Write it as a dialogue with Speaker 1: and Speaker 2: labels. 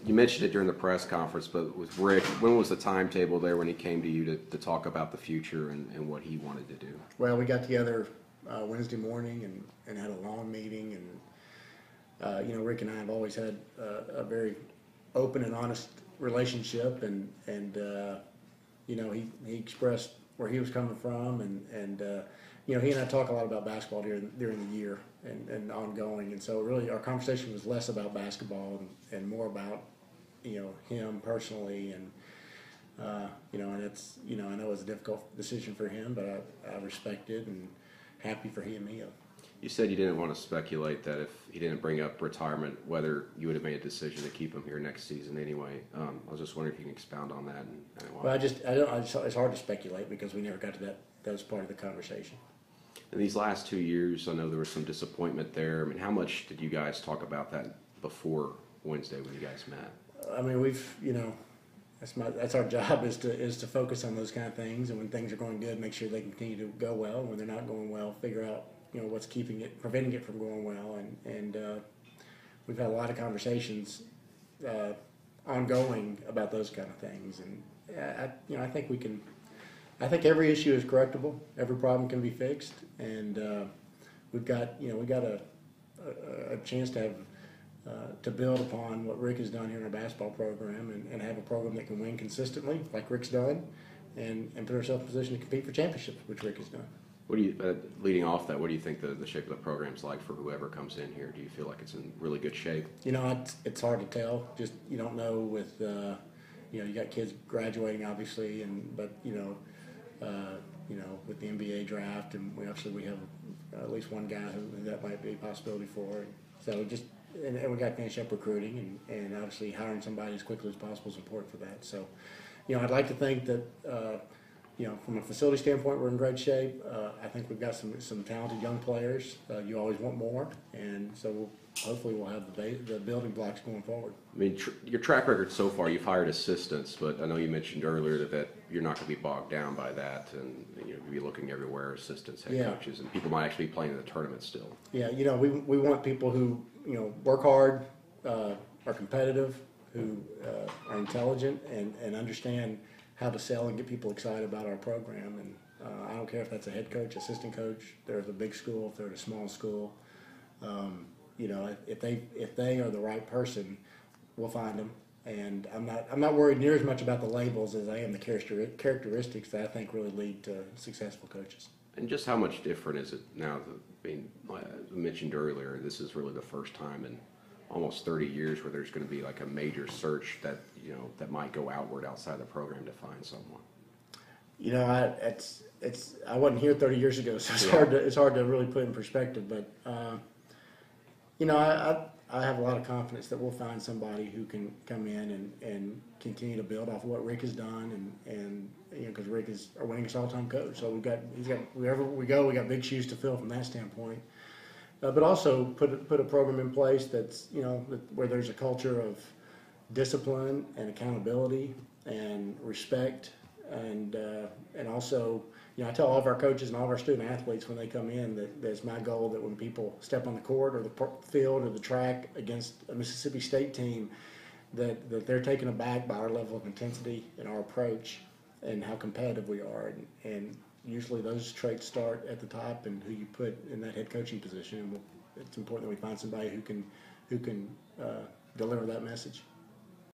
Speaker 1: You mentioned it during the press conference, but with Rick, when was the timetable there when he came to you to talk about the future and what he wanted to do?
Speaker 2: Well, we got together Wednesday morning and had a long meeting, and Rick and I have always had a very open and honest relationship, and he expressed where he was coming from, and he and I talk a lot about basketball during the year and ongoing, and so really our conversation was less about basketball and more about him personally, and and it's I know it's a difficult decision for him, but I respect it and happy for he and me.
Speaker 1: You said you didn't want to speculate that if he didn't bring up retirement, whether you would have made a decision to keep him here next season anyway. I was just wondering if you can expound on that.
Speaker 2: Well, it's hard to speculate because we never got to that. That was part of the conversation.
Speaker 1: In these last 2 years, I know there was some disappointment there. I mean, how much did you guys talk about that before Wednesday when you guys met?
Speaker 2: I mean, that's our job is to focus on those kind of things, and when things are going good, make sure they continue to go well. When they're not going well, figure out what's preventing it from going well, and we've had a lot of conversations ongoing about those kind of things, and I think we can. I think every issue is correctable. Every problem can be fixed, and we've got a chance to have to build upon what Rick has done here in our basketball program, and have a program that can win consistently, like Rick's done, and put ourselves in a position to compete for championships, which Rick has done.
Speaker 1: What do you, leading off that, what do you think the shape of the program's like for whoever comes in here? Do you feel like it's in really good shape?
Speaker 2: It's hard to tell. Just you don't know with you got kids graduating obviously, but with the NBA draft, and we have at least one guy who that might be a possibility for. So and we got to finish up recruiting, and obviously hiring somebody as quickly as possible is important for that. So, I'd like to think that from a facility standpoint, we're in great shape. I think we've got some talented young players. You always want more, and so hopefully we'll have the building blocks going forward.
Speaker 1: I mean, your track record so far, you've hired assistants, but I know you mentioned earlier that you're not going to be bogged down by that, and you'll be looking everywhere, assistants, head coaches, and people might actually be playing in the tournament still.
Speaker 2: Yeah, we want people who work hard, are competitive, who are intelligent, and understand how to sell and get people excited about our program. And I don't care if that's a head coach, assistant coach, they're at a big school, if they're at a small school. If they are the right person, we'll find them. And I'm not worried near as much about the labels as I am the characteristics that I think really lead to successful coaches.
Speaker 1: And just how much different is it now? I mentioned earlier, this is really the first time in almost 30 years where there's going to be like a major search that that might go outward outside the program to find someone.
Speaker 2: I wasn't here 30 years ago, so it's hard to really put in perspective. But I have a lot of confidence that we'll find somebody who can come in and continue to build off of what Rick has done, and because Rick is our winningest all-time coach, so wherever we go, we got big shoes to fill from that standpoint. But also put a program in place that's where there's a culture of discipline and accountability and respect, and also I tell all of our coaches and all of our student athletes when they come in that it's my goal that when people step on the court or the field or the track against a Mississippi State team, that they're taken aback by our level of intensity and our approach and how competitive we are, and usually those traits start at the top and who you put in that head coaching position. And it's important that we find somebody who can deliver that message.